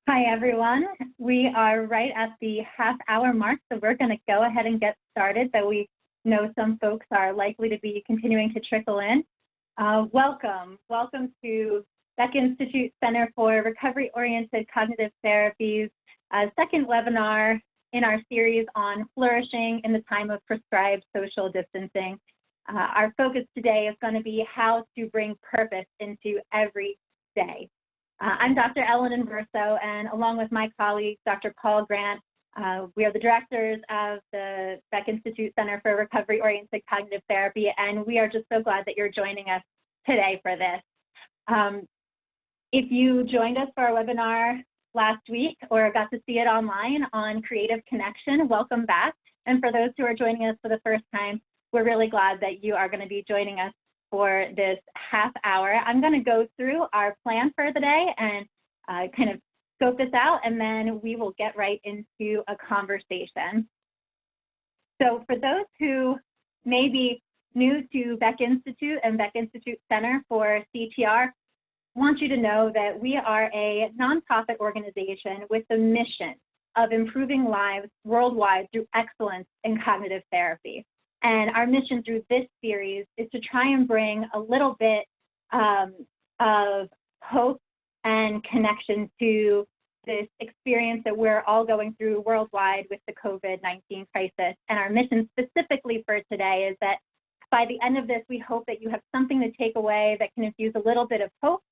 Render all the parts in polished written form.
Hi, everyone. We are right at the half-hour mark, so we're going to go ahead and get started, though we know some folks are likely to be continuing to trickle in. Welcome to Beck Institute Center for Recovery-Oriented Cognitive Therapy's second webinar in our series on flourishing in the time of prescribed social distancing. Our focus today is going to be how to bring purpose into every day. I'm Dr. Ellen Inverso, and along with my colleague, Dr. Paul Grant, we are the directors of the Beck Institute Center for Recovery-Oriented Cognitive Therapy, and we are just so glad that you're joining us today for this. If you joined us for our webinar last week or got to see it online on Creative Connection, welcome back. And for those who are joining us for the first time, we're really glad that you are going to be joining us for this half hour. I'm going to go through our plan for the day and kind of scope this out, and then we will get right into a conversation. So for those who may be new to Beck Institute and Beck Institute Center for CTR, I want you to know that we are a nonprofit organization with the mission of improving lives worldwide through excellence in cognitive therapy. And our mission through this series is to try and bring a little bit of hope and connection to this experience that we're all going through worldwide with the COVID-19 crisis. And our mission specifically for today is that by the end of this, we hope that you have something to take away that can infuse a little bit of hope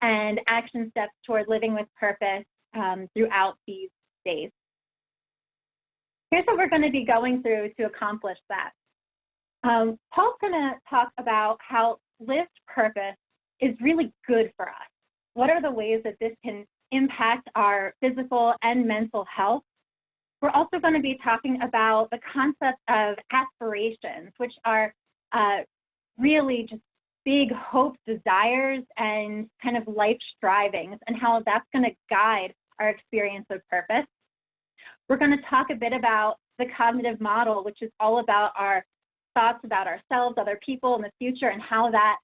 and action steps toward living with purpose throughout these days. Here's what we're going to be going through to accomplish that. Paul's going to talk about how lived purpose is really good for us. What are the ways that this can impact our physical and mental health? We're also going to be talking about the concept of aspirations, which are really just big hopes, desires, and kind of life strivings, and how that's going to guide our experience of purpose. We're going to talk a bit about the cognitive model, which is all about our thoughts about ourselves, other people, and the future, and how that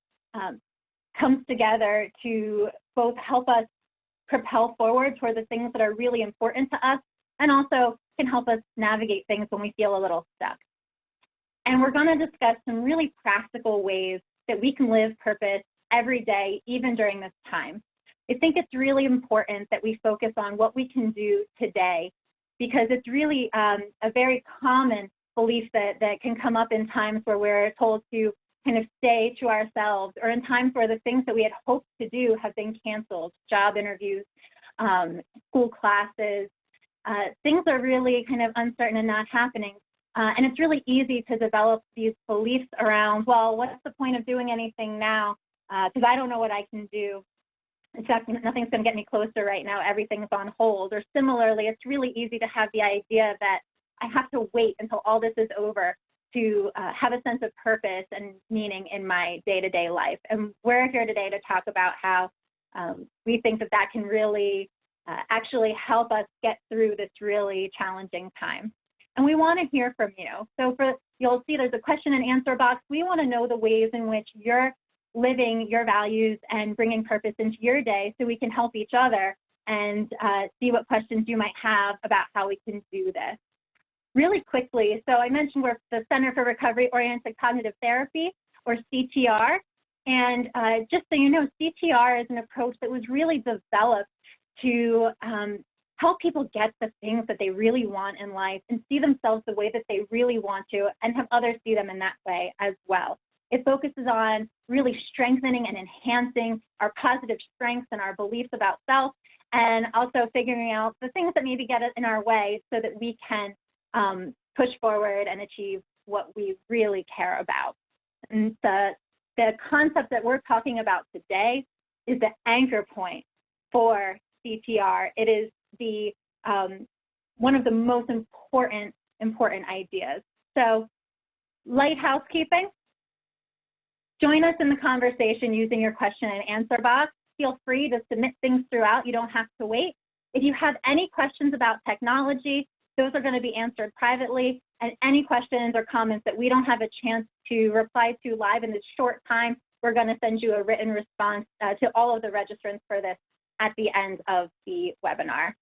comes together to both help us propel forward toward the things that are really important to us, and also can help us navigate things when we feel a little stuck. And we're going to discuss some really practical ways that we can live purpose every day, even during this time. I think it's really important that we focus on what we can do today, because it's really a very common belief that can come up in times where we're told to kind of stay to ourselves, or in times where the things that we had hoped to do have been canceled, job interviews, school classes, things are really kind of uncertain and not happening. And it's really easy to develop these beliefs around, well, what's the point of doing anything now? Because I don't know what I can do. In fact, nothing's going to get me closer right now. Everything's on hold. Or similarly, it's really easy to have the idea that I have to wait until all this is over to have a sense of purpose and meaning in my day-to-day life. And we're here today to talk about how we think that that can really actually help us get through this really challenging time. And we want to hear from you. So you'll see there's a question and answer box. We want to know the ways in which you're living your values and bringing purpose into your day, so we can help each other and see what questions you might have about how we can do this. Really quickly, so I mentioned we're the Center for Recovery-Oriented Cognitive Therapy, or CTR, and just so you know, CTR is an approach that was really developed to help people get the things that they really want in life and see themselves the way that they really want to, and have others see them in that way as well. It focuses on really strengthening and enhancing our positive strengths and our beliefs about self, and also figuring out the things that maybe get in our way so that we can push forward and achieve what we really care about. And the concept that we're talking about today is the anchor point for CTR. It is the one of the most important ideas. So, light housekeeping. Join us in the conversation using your question and answer box. Feel free to submit things throughout. You don't have to wait. If you have any questions about technology, those are going to be answered privately, and any questions or comments that we don't have a chance to reply to live in this short time, we're going to send you a written response to all of the registrants for this at the end of the webinar.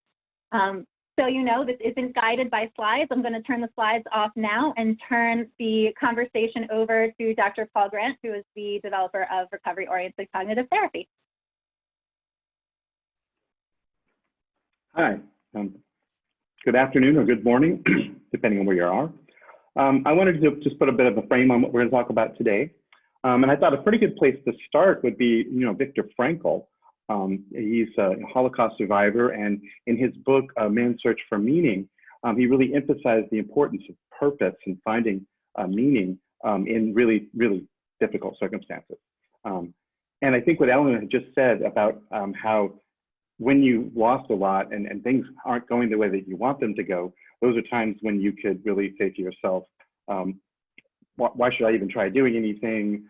So you know this isn't guided by slides. I'm going to turn the slides off now and turn the conversation over to Dr. Paul Grant, who is the developer of recovery-oriented cognitive therapy. Hi, good afternoon or good morning, depending on where you are. I wanted to just put a bit of a frame on what we're going to talk about today. And I thought a pretty good place to start would be, Viktor Frankl. He's a Holocaust survivor, and in his book, Man's Search for Meaning, he really emphasized the importance of purpose and finding meaning in really, really difficult circumstances. And I think what Ellen had just said about how when you lost a lot and things aren't going the way that you want them to go, those are times when you could really say to yourself, why should I even try doing anything?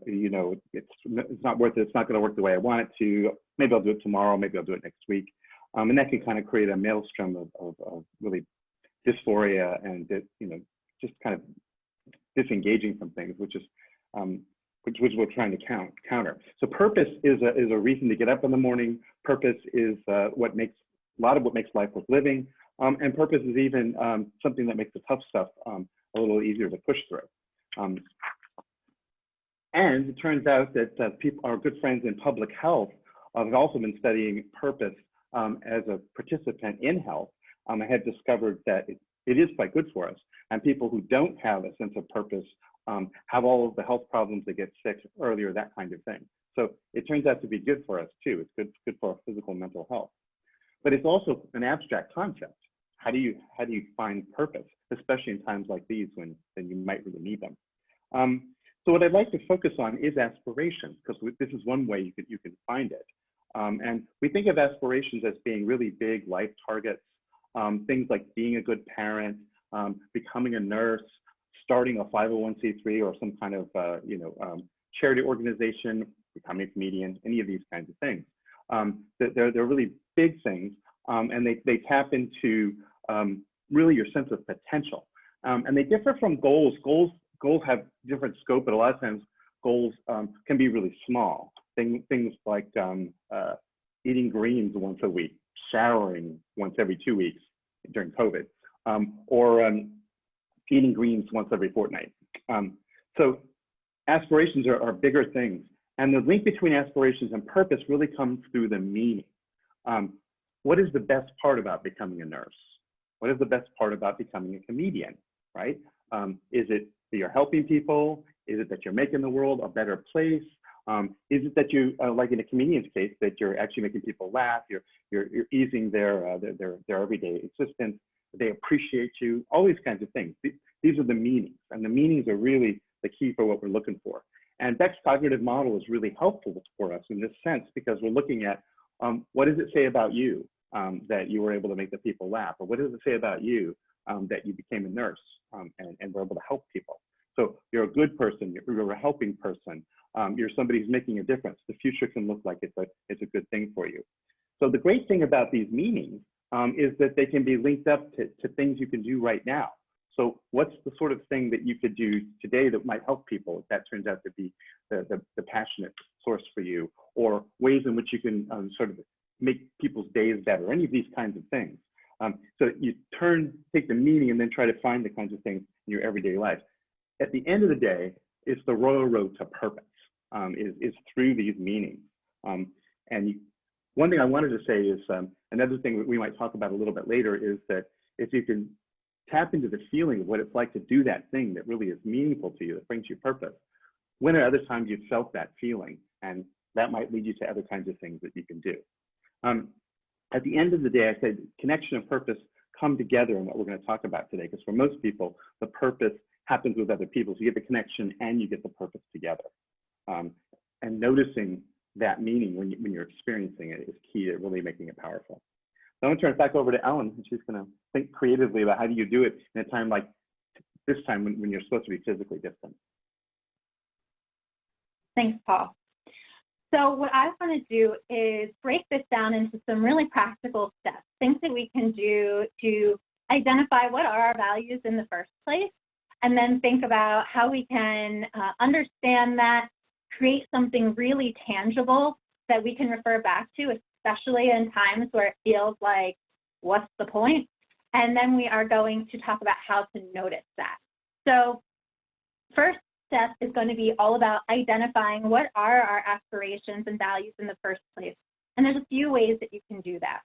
It's not worth it. It's not going to work the way I want it to. Maybe I'll do it tomorrow. Maybe I'll do it next week. And that can kind of create a maelstrom of really dysphoria and, just kind of disengaging from things, which we're trying to counter. So purpose is a reason to get up in the morning. Purpose is a lot of what makes life worth living. And purpose is even something that makes the tough stuff a little easier to push through. And it turns out that our good friends in public health have also been studying purpose as a participant in health. I had discovered that it is quite good for us. And people who don't have a sense of purpose have all of the health problems, that get sick earlier, that kind of thing. So it turns out to be good for us too. It's good for our physical and mental health. But it's also an abstract concept. How do you find purpose, especially in times like these when you might really need them? So what I'd like to focus on is aspirations, because this is one way you can find it. And we think of aspirations as being really big life targets, things like being a good parent, becoming a nurse, starting a 501c3 or some kind of charity organization, becoming a comedian, any of these kinds of things. They're really big things, and they tap into really your sense of potential. And they differ from goals. Goals have different scope, but a lot of times goals can be really small. Things like eating greens once a week, showering once every 2 weeks during COVID, or eating greens once every fortnight. So aspirations are bigger things. And the link between aspirations and purpose really comes through the meaning. What is the best part about becoming a nurse? What is the best part about becoming a comedian, right? Is it that you're helping people? Is it that you're making the world a better place? Is it that you, like in a comedian's case, that you're actually making people laugh, you're easing their everyday existence, they appreciate you, all these kinds of things. These are the meanings, and the meanings are really the key for what we're looking for. And Beck's cognitive model is really helpful for us in this sense, because we're looking at what does it say about you that you were able to make the people laugh, or what does it say about you that you became a nurse and were able to help people. So you're a good person, you're a helping person, you're somebody who's making a difference. The future can look like it's a good thing for you. So the great thing about these meanings is that they can be linked up to things you can do right now. So what's the sort of thing that you could do today that might help people if that turns out to be the passionate source for you, or ways in which you can sort of make people's days better, any of these kinds of things. So you take the meaning and then try to find the kinds of things in your everyday life. At the end of the day, it's the royal road to purpose, is through these meanings. One thing I wanted to say is, another thing that we might talk about a little bit later is that if you can tap into the feeling of what it's like to do that thing that really is meaningful to you, that brings you purpose, when are other times you've felt that feeling? And that might lead you to other kinds of things that you can do. At the end of the day, I said connection and purpose come together in what we're going to talk about today, because for most people, the purpose happens with other people. So you get the connection and you get the purpose together. And noticing that meaning when you're experiencing it is key to really making it powerful. So I'm going to turn it back over to Ellen, and she's going to think creatively about how do you do it in a time like this time when you're supposed to be physically distant. Thanks, Paul. So what I want to do is break this down into some really practical steps, things that we can do to identify what are our values in the first place, and then think about how we can understand that, create something really tangible that we can refer back to, especially in times where it feels like, what's the point? And then we are going to talk about how to notice that. So first step is going to be all about identifying what are our aspirations and values in the first place. And there's a few ways that you can do that.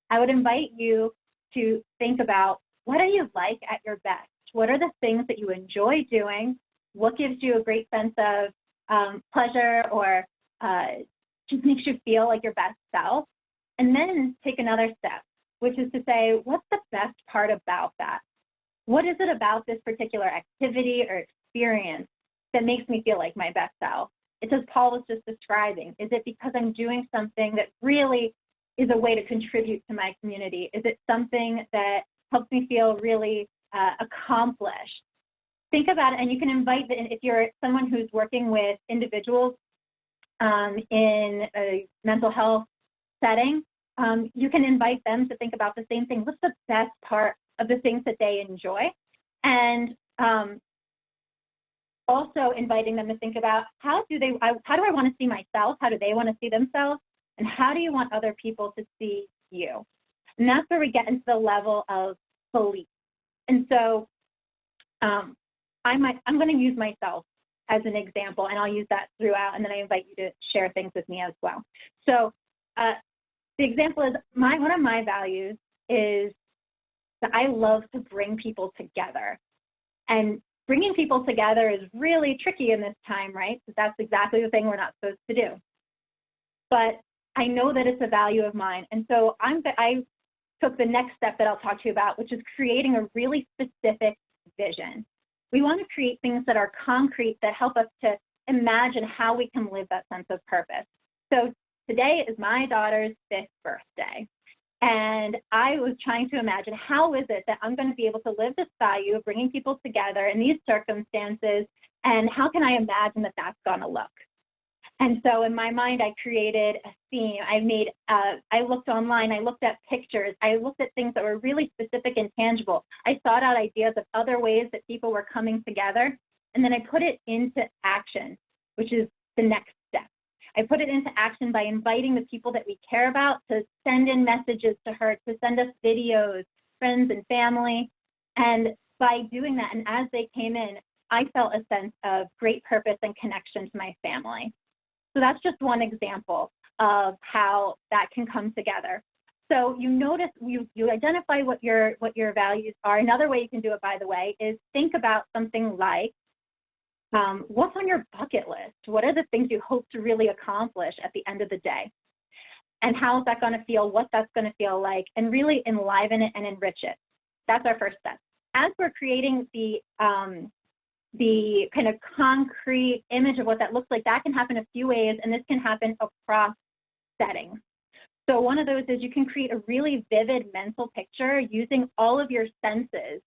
I would invite you to think about, what do you like at your best? What are the things that you enjoy doing? What gives you a great sense of pleasure or just makes you feel like your best self? And then take another step, which is to say, what's the best part about that? What is it about this particular activity or experience that makes me feel like my best self? It's as Paul was just describing. Is it because I'm doing something that really is a way to contribute to my community? Is it something that helps me feel really accomplished? Think about it, and you can invite, if you're someone who's working with individuals in a mental health setting, you can invite them to think about the same thing. What's the best part of the things that they enjoy? And also inviting them to think about, how do I want to see myself? How do they want to see themselves? And how do you want other people to see you? And that's where we get into the level of belief. And so I'm going to use myself as an example, and I'll use that throughout, and then I invite you to share things with me as well. So the example is, one of my values is that I love to bring people together. And bringing people together is really tricky in this time, right? Because that's exactly the thing we're not supposed to do. But I know that it's a value of mine. And so I took the next step that I'll talk to you about, which is creating a really specific vision. We want to create things that are concrete, that help us to imagine how we can live that sense of purpose. So today is my daughter's 5th birthday. And I was trying to imagine, how is it that I'm going to be able to live this value of bringing people together in these circumstances, and how can I imagine that that's going to look? And so in my mind, I created a theme. I looked online, I looked at pictures, I looked at things that were really specific and tangible. I sought out ideas of other ways that people were coming together, and then I put it into action, which is the next step. I put it into action by inviting the people that we care about to send in messages to her, to send us videos, friends and family. And by doing that, and as they came in, I felt a sense of great purpose and connection to my family. So that's just one example of how that can come together. So you notice, you identify what your values are. Another way you can do it, by the way, is think about something like, what's on your bucket list? What are the things you hope to really accomplish at the end of the day? And how is that going to feel, what that's going to feel like, and really enliven it and enrich it. That's our first step. As we're creating the kind of concrete image of what that looks like, that can happen a few ways, and this can happen across settings. So one of those is you can create a really vivid mental picture using all of your senses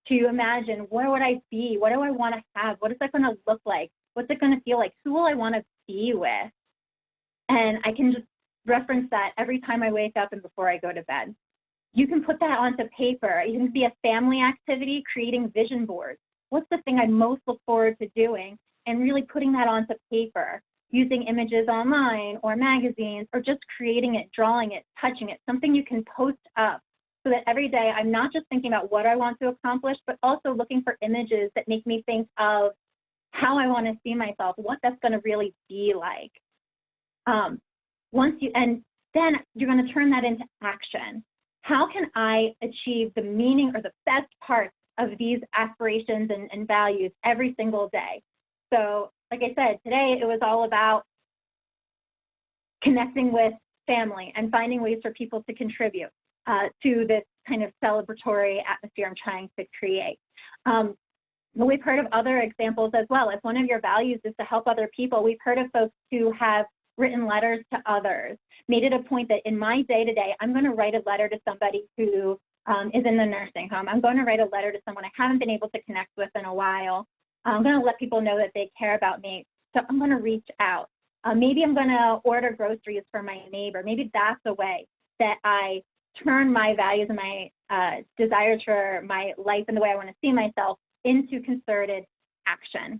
to imagine, where would I be? What do I want to have? What is that going to look like? What's it going to feel like? Who will I want to be with? And I can just reference that every time I wake up and before I go to bed. You can put that onto paper. It can be a family activity, creating vision boards. What's the thing I most look forward to doing? And really putting that onto paper, using images online or magazines, or just creating it, drawing it, touching it, something you can post up, so that every day I'm not just thinking about what I want to accomplish, but also looking for images that make me think of how I want to see myself, what that's going to really be like. And then you're going to turn that into action. How can I achieve the meaning or the best parts of these aspirations and values every single day? So, like I said, today it was all about connecting with family and finding ways for people to contribute to this kind of celebratory atmosphere I'm trying to create. But we've heard of other examples as well. If one of your values is to help other people, we've heard of folks who have written letters to others, made it a point that in my day-to-day, I'm going to write a letter to somebody who is in the nursing home. I'm going to write a letter to someone I haven't been able to connect with in a while. I'm going to let people know that they care about me. So I'm going to reach out. Maybe I'm going to order groceries for my neighbor. Maybe that's a way that I turn my values and my desires for my life and the way I want to see myself into concerted action.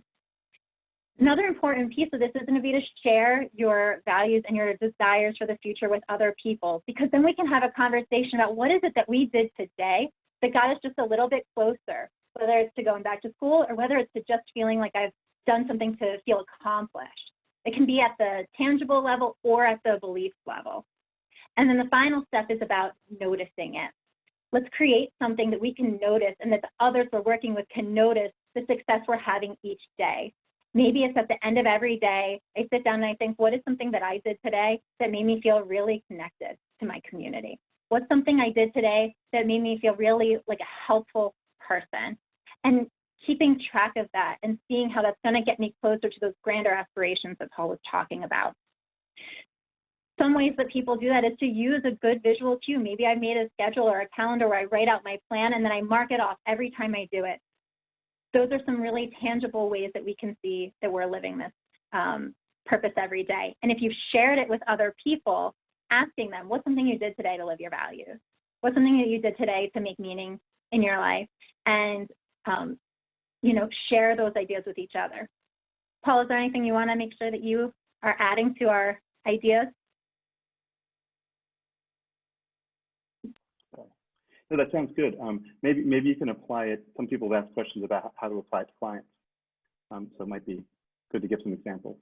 Another important piece of this is going to be to share your values and your desires for the future with other people, because then we can have a conversation about what is it that we did today that got us just a little bit closer, whether it's to going back to school or whether it's to just feeling like I've done something to feel accomplished. It can be at the tangible level or at the belief level. And then the final step is about noticing it. Let's create something that we can notice and that the others we're working with can notice the success we're having each day. Maybe it's at the end of every day, I sit down and I think, what is something that I did today that made me feel really connected to my community? What's something I did today that made me feel really like a helpful person? And keeping track of that and seeing how that's going to get me closer to those grander aspirations that Paul was talking about. Some ways that people do that is to use a good visual cue. Maybe I made a schedule or a calendar where I write out my plan and then I mark it off every time I do it. Those are some really tangible ways that we can see that we're living this purpose every day. And if you've shared it with other people, asking them, what's something you did today to live your values? What's something that you did today to make meaning in your life? And, you know, share those ideas with each other. Paul, is there anything you want to make sure that you are adding to our ideas? No, that sounds good. Maybe you can apply it. Some people have asked questions about how to apply it to clients. So it might be good to give some examples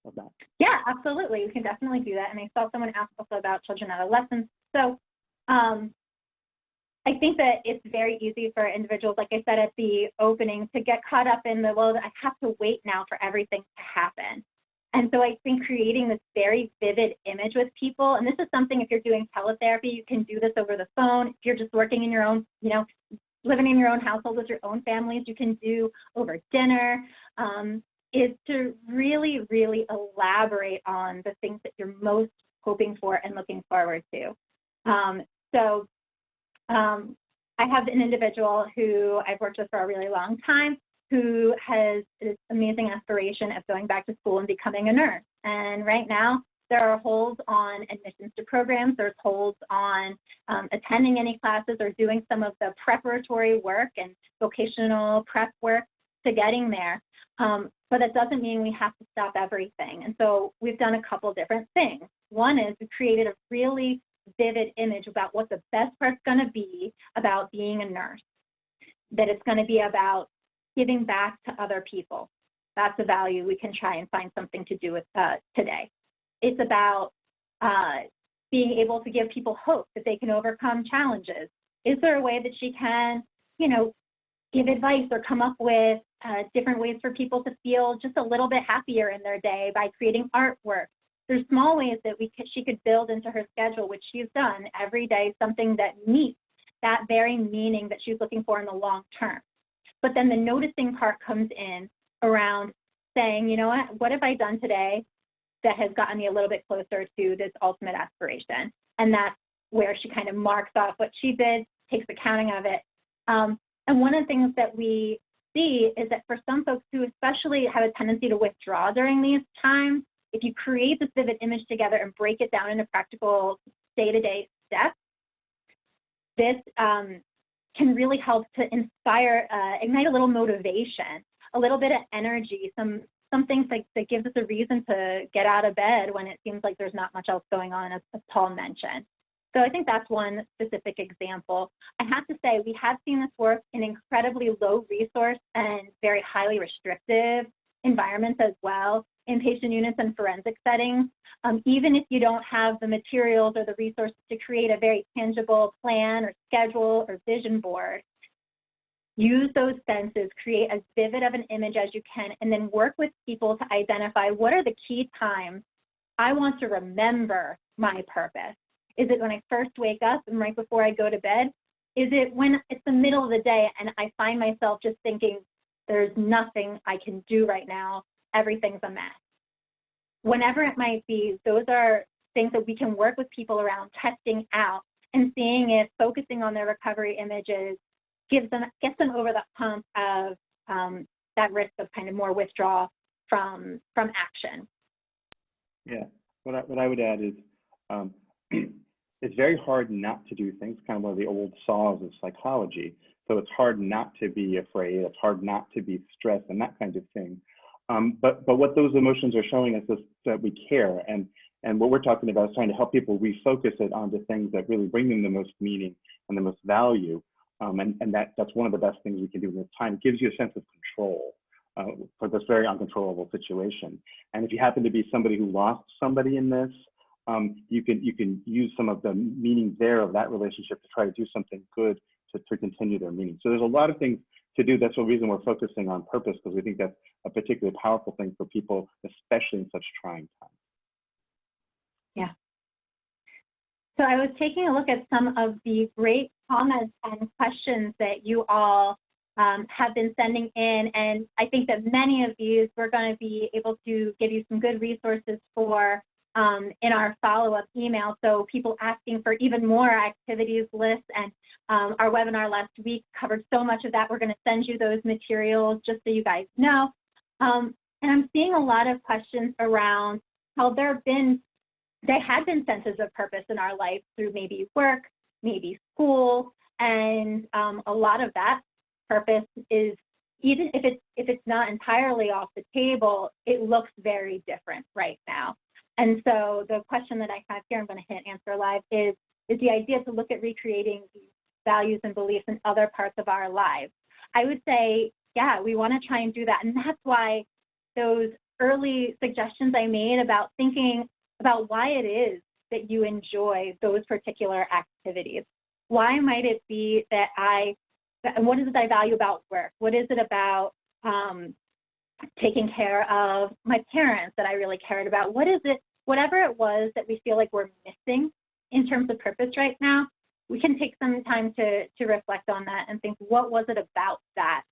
of that. Yeah, absolutely. We can definitely do that. And I saw someone ask also about children and adolescents. So I think that it's very easy for individuals, like I said at the opening, to get caught up in the, well, I have to wait now for everything to happen. And so I think creating this very vivid image with people, and this is something, if you're doing teletherapy, you can do this over the phone. If you're just working in your own, you know, living in your own household with your own families, you can do over dinner, is to really, really elaborate on the things that you're most hoping for and looking forward to. I have an individual who I've worked with for a really long time who has this amazing aspiration of going back to school and becoming a nurse. And right now, there are holds on admissions to programs. There's holds on attending any classes or doing some of the preparatory work and vocational prep work to getting there. But that doesn't mean we have to stop everything. And so we've done a couple different things. One is we created a really vivid image about what the best part's going to be about being a nurse, that it's going to be about giving back to other people. That's a value we can try and find something to do with today. It's about being able to give people hope that they can overcome challenges. Is there a way that she can, you know, give advice or come up with different ways for people to feel just a little bit happier in their day by creating artwork? There's small ways that she could build into her schedule, which she's done every day, something that meets that very meaning that she's looking for in the long term. But then the noticing part comes in around saying, you know what have I done today that has gotten me a little bit closer to this ultimate aspiration? And that's where she kind of marks off what she did, takes accounting of it. And one of the things that we see is that for some folks who especially have a tendency to withdraw during these times, if you create this vivid image together and break it down into practical day-to-day steps, this can really help to inspire, ignite a little motivation, a little bit of energy, some things that gives us a reason to get out of bed when it seems like there's not much else going on, as Paul mentioned. So I think that's one specific example. I have to say, we have seen this work in incredibly low resource and very highly restrictive environments as well, inpatient units and forensic settings. Even if you don't have the materials or the resources to create a very tangible plan or schedule or vision board, use those senses, create as vivid of an image as you can, and then work with people to identify what are the key times I want to remember my purpose. Is it when I first wake up and right before I go to bed? Is it when it's the middle of the day and I find myself just thinking, there's nothing I can do right now, everything's a mess? Whenever it might be, those are things that we can work with people around testing out and seeing if focusing on their recovery images gets them over the hump of that risk of kind of more withdrawal from action. Yeah, what I would add is it's very hard not to do things, kind of one of the old saws of psychology. So it's hard not to be afraid, it's hard not to be stressed and that kind of thing. But what those emotions are showing us is that we care. And what we're talking about is trying to help people refocus it onto things that really bring them the most meaning and the most value. And that's one of the best things we can do in this time. It gives you a sense of control for this very uncontrollable situation. And if you happen to be somebody who lost somebody in this, you can use some of the meaning there of that relationship to try to do something good to continue their meaning. So there's a lot of things to do. That's the reason we're focusing on purpose, because we think that's a particularly powerful thing for people, especially in such trying times. Yeah. So I was taking a look at some of the great comments and questions that you all have been sending in, and I think that many of these we're going to be able to give you some good resources for in our follow-up email. So people asking for even more activities lists, and our webinar last week covered so much of that. We're going to send you those materials just so you guys know. And I'm seeing a lot of questions around how there had been senses of purpose in our life through maybe work, maybe school, and a lot of that purpose is, even if it's not entirely off the table, it looks very different right now. And so the question that I have here, I'm going to hit answer live, is the idea to look at recreating these values and beliefs in other parts of our lives. I would say, yeah, we want to try and do that. And that's why those early suggestions I made about thinking about why it is that you enjoy those particular activities. Why might it be that what is it I value about work? What is it about taking care of my parents that I really cared about? What is it, whatever it was that we feel like we're missing in terms of purpose right now, we can take some time to reflect on that and think, what was it about that?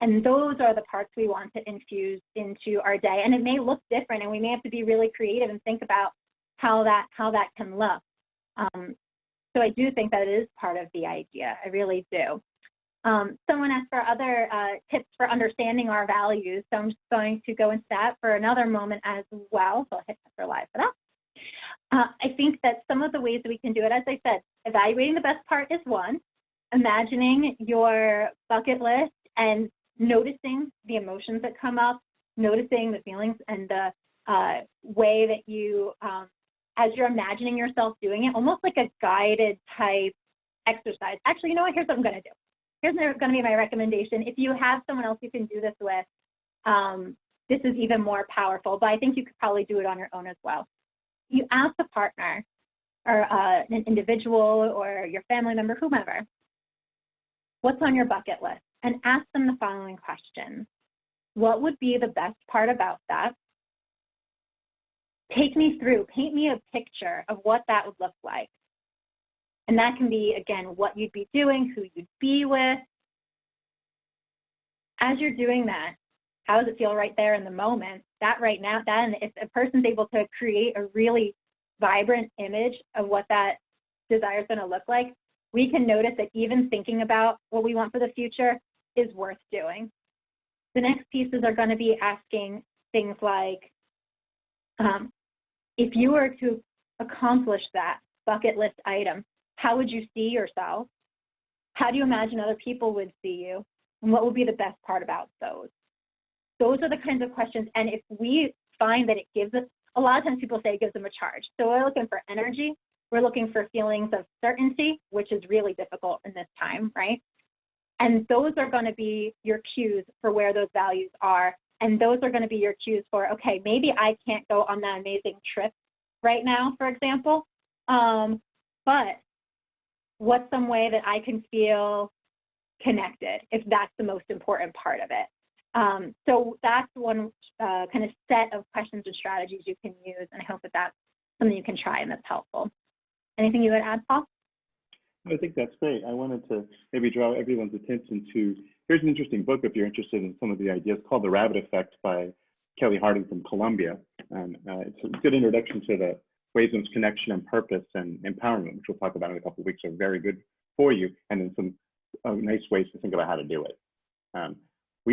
And those are the parts we want to infuse into our day. And it may look different, and we may have to be really creative and think about how that can look. So I do think that it is part of the idea. I really do. Someone asked for other tips for understanding our values. So I'm just going to go into that for another moment as well. So I'll hit for live for that. I think that some of the ways that we can do it, as I said, evaluating the best part is one. Imagining your bucket list and noticing the emotions that come up, noticing the feelings and the way that you, as you're imagining yourself doing it, almost like a guided type exercise. Actually, you know what? Here's what I'm going to do. Here's going to be my recommendation. If you have someone else you can do this with, this is even more powerful, but I think you could probably do it on your own as well. You ask a partner or an individual or your family member, whomever, what's on your bucket list, and ask them the following questions. What would be the best part about that? Take me through, paint me a picture of what that would look like. And that can be, again, what you'd be doing, who you'd be with. As you're doing that, how does it feel right there in the moment? That right now, then if a person's able to create a really vibrant image of what that desire is going to look like, we can notice that even thinking about what we want for the future is worth doing. The next pieces are going to be asking things like, if you were to accomplish that bucket list item, how would you see yourself? How do you imagine other people would see you? And what would be the best part about those? Those are the kinds of questions. And if we find that it gives us, a lot of times people say it gives them a charge. So we're looking for energy. We're looking for feelings of certainty, which is really difficult in this time, right? And those are going to be your cues for where those values are. And those are going to be your cues for, okay, maybe I can't go on that amazing trip right now, for example, but what's some way that I can feel connected, if that's the most important part of it. So that's one kind of set of questions and strategies you can use, and I hope that that's something you can try and that's helpful. Anything you would add, Paul? I think that's great. I wanted to maybe draw everyone's attention to, here's an interesting book if you're interested in some of the ideas, called The Rabbit Effect by Kelly Harding from Columbia. And it's a good introduction to the ways in which connection and purpose and empowerment, which we'll talk about in a couple of weeks, are very good for you, and then some nice ways to think about how to do it.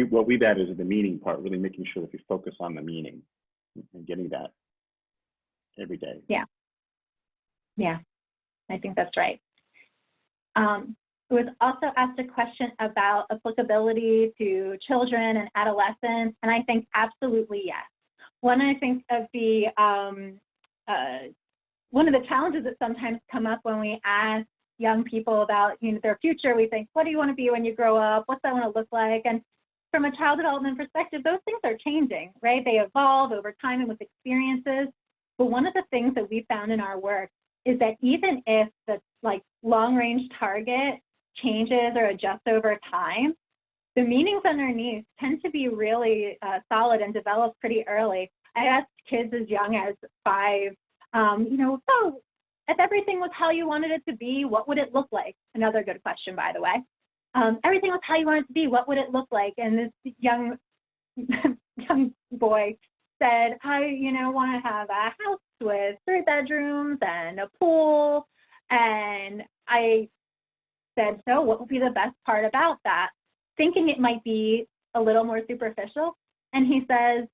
What we've added is the meaning part, really making sure that we focus on the meaning and getting that every day. Yeah, I think that's right. was also asked a question about applicability to children and adolescents, and I think absolutely yes. One of the challenges that sometimes come up when we ask young people about their future, we think, what do you want to be when you grow up? What's that want to look like? And from a child development perspective, those things are changing, right? They evolve over time and with experiences. But one of the things that we found in our work is that even if the long-range target changes or adjusts over time, the meanings underneath tend to be really solid and developed pretty early. I asked kids as young as 5, so if everything was how you wanted it to be, what would it look like? Another good question, by the way. Everything was how you wanted it to be, what would it look like? And this young boy said, I want to have a house with 3 bedrooms and a pool. And I said, so what would be the best part about that? Thinking it might be a little more superficial. And he says,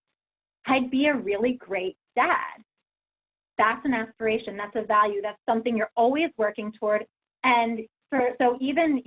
I'd be a really great dad. That's an aspiration, that's a value, that's something you're always working toward. And so even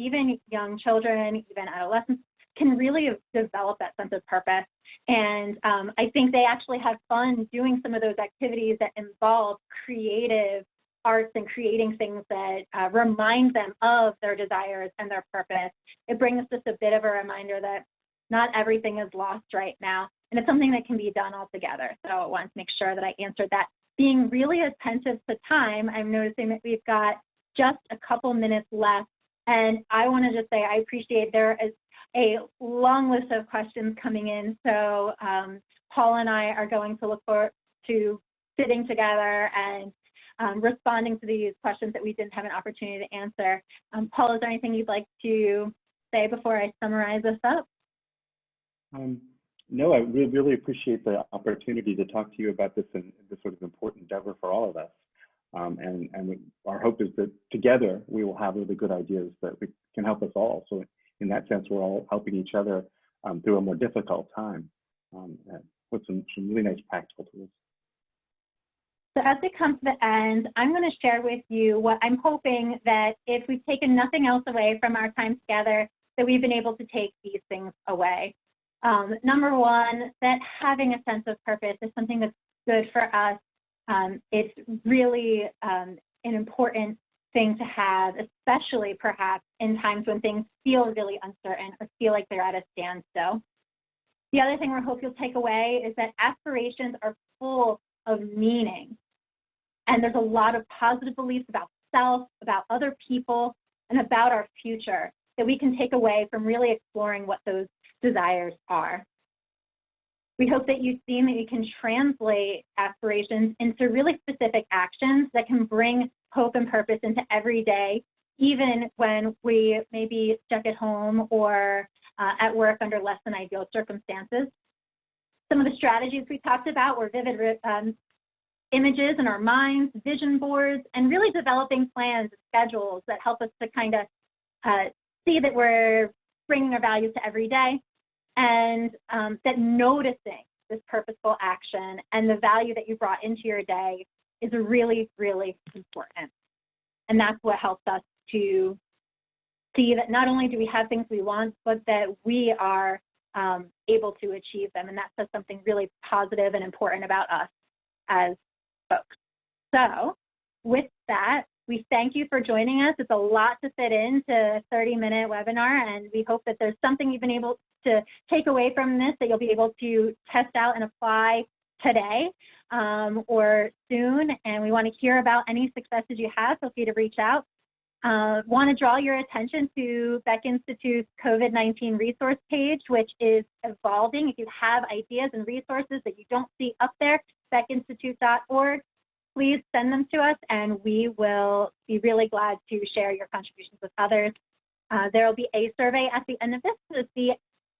young children, even adolescents can really develop that sense of purpose. And I think they actually have fun doing some of those activities that involve creative arts and creating things that remind them of their desires and their purpose. It brings just a bit of a reminder that not everything is lost right now, and it's something that can be done all together. So I wanted to make sure that I answered that. Being really attentive to time, I'm noticing that we've got just a couple minutes left, and I want to just say I appreciate there is a long list of questions coming in, so Paul and I are going to look forward to sitting together and responding to these questions that we didn't have an opportunity to answer. Paul, is there anything you'd like to say before I summarize this up? No, I really appreciate the opportunity to talk to you about this and this sort of important endeavor for all of us. And our hope is that together we will have really good ideas that we can help us all. So in that sense, we're all helping each other through a more difficult time with some really nice practical tools. So as we come to the end, I'm going to share with you what I'm hoping that if we've taken nothing else away from our time together, that we've been able to take these things away. Number one, that having a sense of purpose is something that's good for us. It's really an important thing to have, especially perhaps in times when things feel really uncertain or feel like they're at a standstill. The other thing we hope you'll take away is that aspirations are full of meaning. And there's a lot of positive beliefs about self, about other people, and about our future that we can take away from really exploring what those desires are. We hope that you've seen that you can translate aspirations into really specific actions that can bring hope and purpose into every day, even when we may be stuck at home or at work under less than ideal circumstances. Some of the strategies we talked about were vivid images in our minds, vision boards, and really developing plans and schedules that help us to kind of see that we're bringing our values to every day, and that noticing this purposeful action and the value that you brought into your day is really, really important. And that's what helps us to see that not only do we have things we want, but that we are able to achieve them. And that says something really positive and important about us as folks. So with that, we thank you for joining us. It's a lot to fit into a 30-minute webinar, and we hope that there's something you've been able to take away from this that you'll be able to test out and apply today or soon. And we want to hear about any successes you have. Feel free to reach out. Want to draw your attention to Beck Institute's COVID-19 resource page, which is evolving. If you have ideas and resources that you don't see up there, beckinstitute.org, please send them to us, and we will be really glad to share your contributions with others. There will be a survey at the end of this to see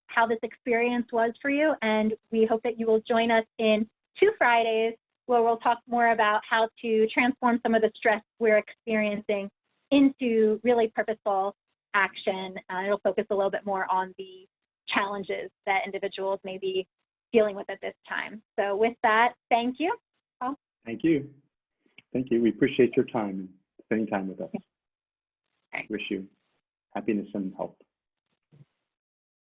how this experience was for you, and we hope that you will join us in 2 Fridays where we'll talk more about how to transform some of the stress we're experiencing into really purposeful action. It'll focus a little bit more on the challenges that individuals may be dealing with at this time. So with that, thank you. Paul? Thank you. Thank you. We appreciate your time and spending time with us. Okay. Wish you happiness and health.